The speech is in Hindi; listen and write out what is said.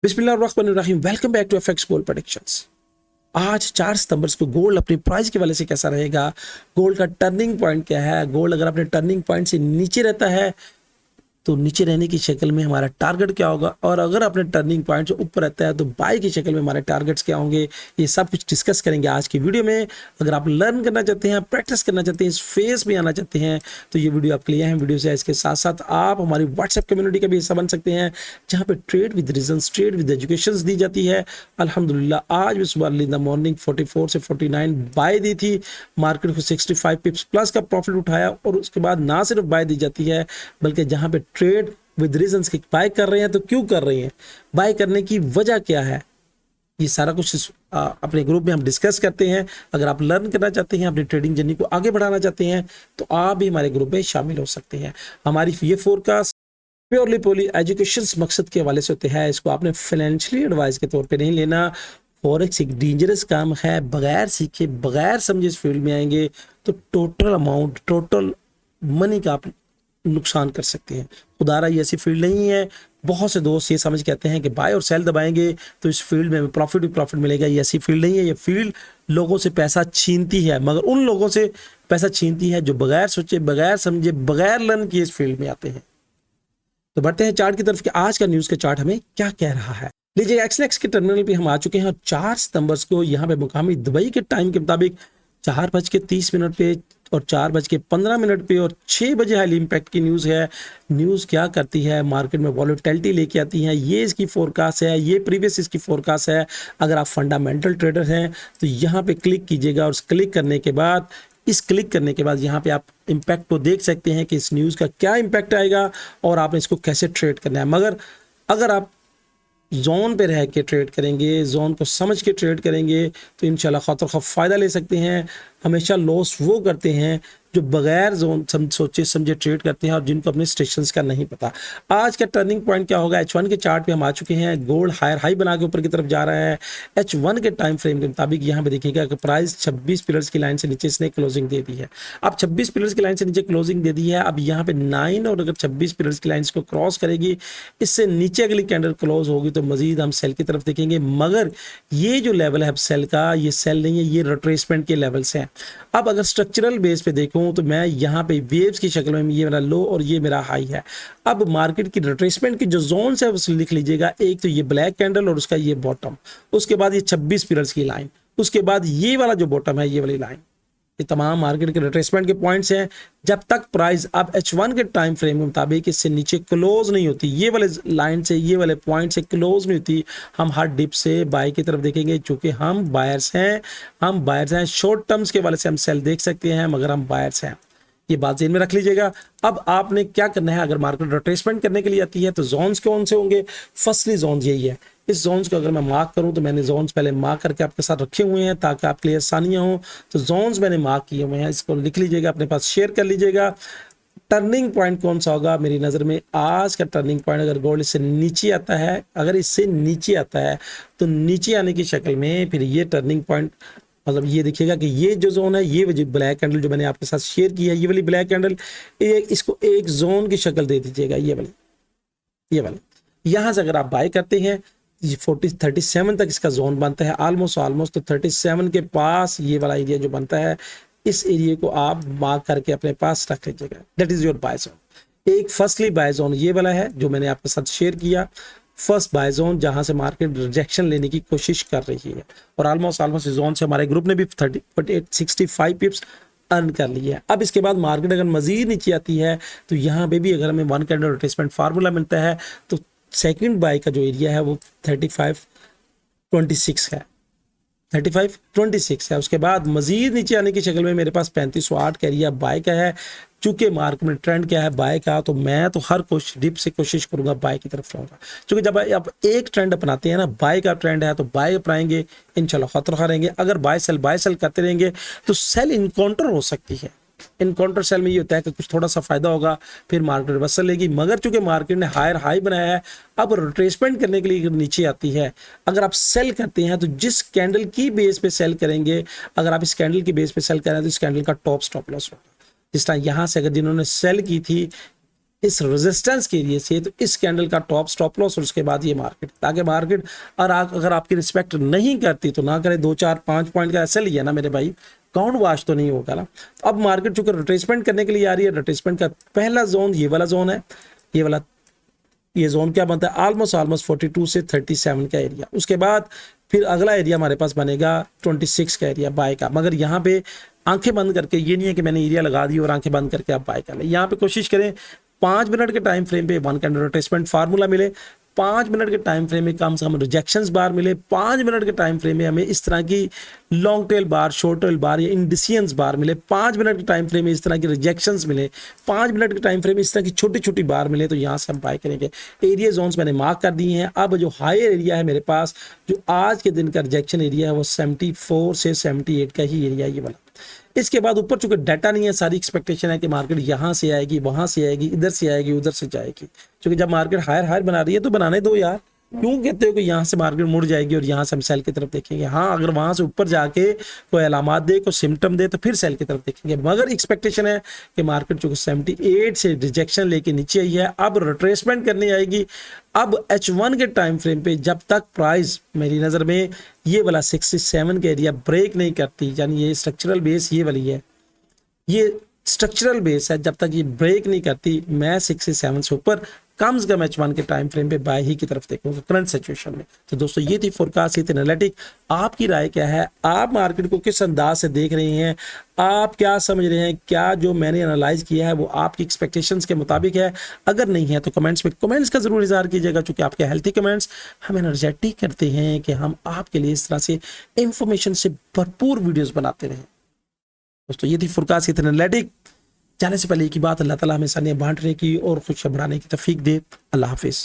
बिस्मिल्लाहिर्रहमानिर्रहीम। Welcome back to FX gold predictions. आज 4 सितंबर को गोल्ड अपनी प्राइस के वाले से कैसा रहेगा, गोल्ड का टर्निंग पॉइंट क्या है, गोल्ड अगर अपने टर्निंग पॉइंट से नीचे रहता है तो नीचे रहने की शक्ल में हमारा टारगेट क्या होगा, और अगर अपने टर्निंग पॉइंट से ऊपर रहता है तो बाय की शक्ल में हमारे टारगेट्स क्या होंगे, ये सब कुछ डिस्कस करेंगे आज की वीडियो में। अगर आप लर्न करना चाहते हैं, प्रैक्टिस करना चाहते हैं, इस फेस में आना चाहते हैं तो ये वीडियो आपके लिए है। वीडियो से इसके साथ साथ आप हमारी व्हाट्सएप कम्युनिटी का भी हिस्सा बन सकते हैं, जहाँ पे trade with reasons, trade with education दी जाती है। अल्हम्दुलिल्लाह आज भी सुबह अर्ली इन द मॉर्निंग 44 से 49 बाय दी थी, मार्केट को 65 पिप्स प्लस का प्रॉफिट उठाया, और उसके बाद ना सिर्फ बाय दी जाती है बल्कि जहाँ पे ट्रेड विद रीजंस की बाय कर रहे हैं तो क्यों कर रहे हैं, बाय करने की वजह क्या है, ये सारा कुछ अपने ग्रुप में हम डिस्कस करते हैं। अगर आप लर्न करना चाहते हैं, अपनी ट्रेडिंग जर्नी को आगे बढ़ाना चाहते हैं तो आप भी हमारे ग्रुप में शामिल हो सकते हैं। हमारी ये फोरकास्ट प्योरली पोली एजुकेशन मकसद के हवाले से होते हैं, इसको आपने फाइनेंशियली एडवाइस के तौर पे नहीं लेना। फॉरेक्स एक डेंजरस काम है, बगैर सीखे बगैर समझे इस फील्ड में आएंगे तो टोटल अमाउंट, टोटल मनी का आप नुकसान कर सकते हैं। खुदारा ये ऐसी फील्ड नहीं है। बहुत से दोस्त ये समझ कहते हैं कि बाय और सेल दबाएंगे तो इस फील्ड में प्रॉफिट ही प्रॉफिट मिलेगा। ये ऐसी फील्ड नहीं है। ये फील्ड लोगों से पैसा छीनती है, मगर उन लोगों से पैसा छीनती है जो बगैर सोचे, बगैर समझे, बगैर लर्न किए इस फील्ड में आते हैं। तो बढ़ते हैं चार्ट की तरफ कि आज का न्यूज़ का चार्ट हमें क्या कह रहा है। लीजिए, एक्सलेक्स के टर्मिनल पे हम आ चुके हैं और 4 सितंबर को यहाँ पे मुकामी दुबई के टाइम के मुताबिक 4:30 पे और 4:15 पे और 6 बजे हाई इम्पैक्ट की न्यूज़ है। न्यूज़ क्या करती है, मार्केट में वॉलेटिलिटी लेके आती है। ये इसकी फोरकास्ट है, ये प्रीवियस इसकी फोरकास्ट है। अगर आप फंडामेंटल ट्रेडर हैं तो यहाँ पे क्लिक कीजिएगा, और क्लिक करने के बाद यहाँ पे आप इम्पैक्ट को देख सकते हैं कि इस न्यूज़ का क्या इम्पैक्ट आएगा और आपने इसको कैसे ट्रेड करना है। मगर अगर आप जोन पे रह के ट्रेड करेंगे, जोन को समझ के ट्रेड करेंगे तो इंशाल्लाह खौफ फ़ायदा ले सकते हैं। हमेशा लॉस वो करते हैं जो बगैर जोन सोचे समझे ट्रेड करते हैं और जिनको अपने स्टेशंस का नहीं पता। आज का टर्निंग पॉइंट क्या होगा, H1 के चार्ट पे हम आ चुके हैं। गोल्ड हायर हाई बना के ऊपर की तरफ जा रहा है। H1 के टाइम फ्रेम के मुताबिक यहाँ पे देखिएगा कि प्राइस 26 पिलर्स की लाइन से नीचे इसने क्लोजिंग दे दी है। अब 26 पिलर्स की लाइन से नीचे क्लोजिंग दे दी है। अब यहाँ पे 9 और अगर 26 पिलर्स की लाइन को क्रॉस करेगी, इससे नीचे अगली कैंडल क्लोज होगी तो मजीद हम सेल की तरफ देखेंगे। मगर ये जो लेवल है सेल का, ये सेल नहीं है, ये रिट्रेसमेंट के लेवल्स हैं। अब अगर स्ट्रक्चरल बेस पे देखूं तो मैं यहाँ पे वेव्स की शक्ल में, ये मेरा लो और ये मेरा हाई है। अब मार्केट की रिट्रेसमेंट की जो जोन्स है उसे लिख लीजिएगा। एक तो ये ब्लैक कैंडल और उसका ये बॉटम, उसके बाद ये 26 पिलर्स की लाइन, उसके बाद ये वाला जो बॉटम है, ये वाली लाइन, ये तमाम मार्केट के रिट्रेसमेंट के पॉइंट्स हैं। जब तक प्राइस अब H1 के टाइम फ्रेम के मुताबिक इससे नीचे क्लोज नहीं होती, ये वाले लाइन से, ये वाले पॉइंट से क्लोज नहीं होती, हम हर डिप से बाय की तरफ देखेंगे। चूंकि हम बायर्स हैं, शॉर्ट टर्म्स के वाले से हम सेल देख सकते हैं, मगर हम बायर्स हैं। ये बात ध्यान में रख लीजिएगा। अब आपने क्या करना है, अगर मार्केट रिट्रेसमेंट करने के लिए आती है तो जोन्स कौन से होंगे। फर्स्टली जोन यही है। इस जोन्स को अगर मैं मार्क करूं तो मैंने जोन्स पहले मार्क करके आपके साथ रखे हुए हैं ताकि आपके लिए आसानियां हो। तो जोन्स मैंने मार्क किए हुए हैं, इसको लिख लीजिएगा, अपने पास शेयर कर लीजिएगा। टर्निंग पॉइंट कौन सा होगा मेरी नज़र में, आज का टर्निंग पॉइंट अगर गोल्ड इससे नीचे आता है, अगर इससे नीचे आता है तो नीचे आने की शक्ल में फिर ये टर्निंग पॉइंट, मतलब ये देखिएगा कि ये जो जोन है, ये जो ब्लैक कैंडल जो मैंने आपके साथ शेयर किया है, ये वाली ब्लैक कैंडल, इसको एक जोन की शक्ल दे दीजिएगा। ये वाली यहाँ से अगर आप बाय करते हैं 37 तक इसका जोन बनता है, ऑलमोस्ट। तो 37 के पास ये वाला एरिया जो बनता है, इस एरिया को आप मार्क करके अपने पास रख लीजिएगा। That is your buy zone. एक फर्स्टली बाय जोन ये वाला है जो मैंने आपके साथ शेयर किया, फर्स्ट बाय जोन, जहां से मार्केट रिजेक्शन लेने की कोशिश कर रही है। और ऑलमोस्ट जोन से हमारे ग्रुप ने भी 65 पिप्स अर्न कर लिया है। अब इसके बाद मार्केट अगर मजीद नीचे आती है तो यहाँ पे भी अगर हमें 1 कैंडल रिट्रेसमेंट फार्मूला मिलता है तो सेकंड बाय का जो एरिया है वो 35.26 है, 35.26 है। उसके बाद मजीद नीचे आने की शक्ल में मेरे पास 3508 का एरिया बाय का है। चूंकि मार्केट में ट्रेंड क्या है बाय का, तो मैं तो हर डिप से कोशिश करूंगा बाय की तरफ जाऊंगा। क्योंकि जब आप एक ट्रेंड अपनाते हैं ना, बाय का ट्रेंड है तो बाय अपनाएंगे, इंशाल्लाह खतरा रहेंगे। अगर बाय सेल करते रहेंगे तो सेल इनकाउंटर हो सकती है। इनकाउंटर सेल में ये होता है कि कुछ थोड़ा सा फायदा होगा, फिर मार्केट रिवर्सल लेगी। मगर चूंकि मार्केट ने हायर हाई बनाया है, अब रिट्रेसमेंट करने के लिए नीचे आती है, अगर आप सेल करते हैं तो जिस कैंडल की बेस पे सेल करेंगे, अगर आप इस कैंडल की बेस पे सेल करें तो इस कैंडल का टॉप स्टॉप लॉस होगा। जिस तरह यहाँ से अगर जिन्होंने सेल की थी इस रेजिस्टेंस के एरिया से, तो इस कैंडल का टॉप स्टॉप लॉस और उसके बाद ये मार्केट, ताकि मार्केट और अगर आपकी रिस्पेक्ट नहीं करती तो ना करे। 2-4-5 पॉइंट का ऐसे लिया ना मेरे भाई, काउंट वाश तो नहीं होगा ना। अब मार्केट चूंकि रिट्रेसमेंट करने के लिए आ रही है, रिट्रेसमेंट का पहला जोन ये वाला जोन है, ये जोन क्या बनता है, ऑलमोस्ट 42 से 37 का एरिया। उसके बाद फिर अगला एरिया हमारे पास बनेगा 26 का एरिया बाय का। मगर यहाँ पे आंखें बंद करके, ये नहीं है कि मैंने एरिया लगा दी और आंखें बंद करके आप बाय कर ले। यहाँ पे कोशिश करें 5 मिनट के टाइम फ्रेम पे वन कैंडल रिट्रेसमेंट फार्मूला मिले, 5 मिनट के टाइम फ्रेम में कम से कम रिजेक्शंस बार मिले, 5 मिनट के टाइम फ्रेम में हमें इस तरह की लॉन्ग टेल बार, शॉर्ट टेल बार या इंडिसियंस बार मिले, 5 मिनट के टाइम फ्रेम में इस तरह की रिजेक्शंस मिले, 5 मिनट के टाइम फ्रेम में इस तरह की छोटी छोटी बार मिले, तो यहाँ से हम बाय करेंगे। एरिया जोन्स मैंने मार्क कर दिए हैं। अब जो हायर एरिया है मेरे पास, जो आज के दिन का रिजेक्शन एरिया है, वो 74 से 78 का ही एरिया ये वाला। इसके बाद ऊपर चूंकि डाटा नहीं है, सारी एक्सपेक्टेशन है कि मार्केट यहाँ से आएगी, वहां से आएगी, इधर से आएगी, उधर से जाएगी। क्योंकि जब मार्केट हायर बना रही है तो बनाने दो यार, क्यों कहते हो कि यहाँ से मार्केट मुड़ जाएगी और यहाँ से हम सेल की तरफ देखेंगे। हाँ, अगर वहां से ऊपर जाके कोई अलामात दे, कोई सिम्टम दे, तो फिर सेल की तरफ देखेंगे। मगर एक्सपेक्टेशन है कि मार्केट चूंकि 78 से रिजेक्शन लेके नीचे आई है, अब रिट्रेसमेंट करनी आएगी। अब H1 के टाइम फ्रेम पे जब तक प्राइस मेरी नज़र में ये वाला 67 का एरिया ब्रेक नहीं करती, यानी ये स्ट्रक्चरल बेस ये वाली है, ये स्ट्रक्चरल बेस है, जब तक ये ब्रेक नहीं करती, मैं 67 से ऊपर कम से कम H1 के टाइम फ्रेम पे बाय ही की तरफ देखूंगा करंट सिचुएशन में। तो दोस्तों ये थी फोरकास्ट, ये थी एनालिटिक। आपकी राय क्या है? आप मार्केट को किस अंदाज से देख रहे हैं? आप क्या समझ रहे हैं? क्या जो मैंने एनालाइज किया है वो आपकी एक्सपेक्टेशंस के मुताबिक है? अगर नहीं है तो कमेंट्स में कमेंट्स का जरूर इज़हार कीजिएगा, चूंकि आपके हेल्थी कमेंट्स हमें एनर्जेटिक करते हैं कि हम आपके लिए इस तरह से इंफॉर्मेशन से भरपूर वीडियोस बनाते रहें। दोस्तों ये थी फोरकास्ट, ये थी एनालिटिक। जाने से पहले एक ही बात, अल्लाह ताला हमें सानिया बांटने की और खुशियां बढ़ाने की तौफीक दे। अल्लाह हाफिज़।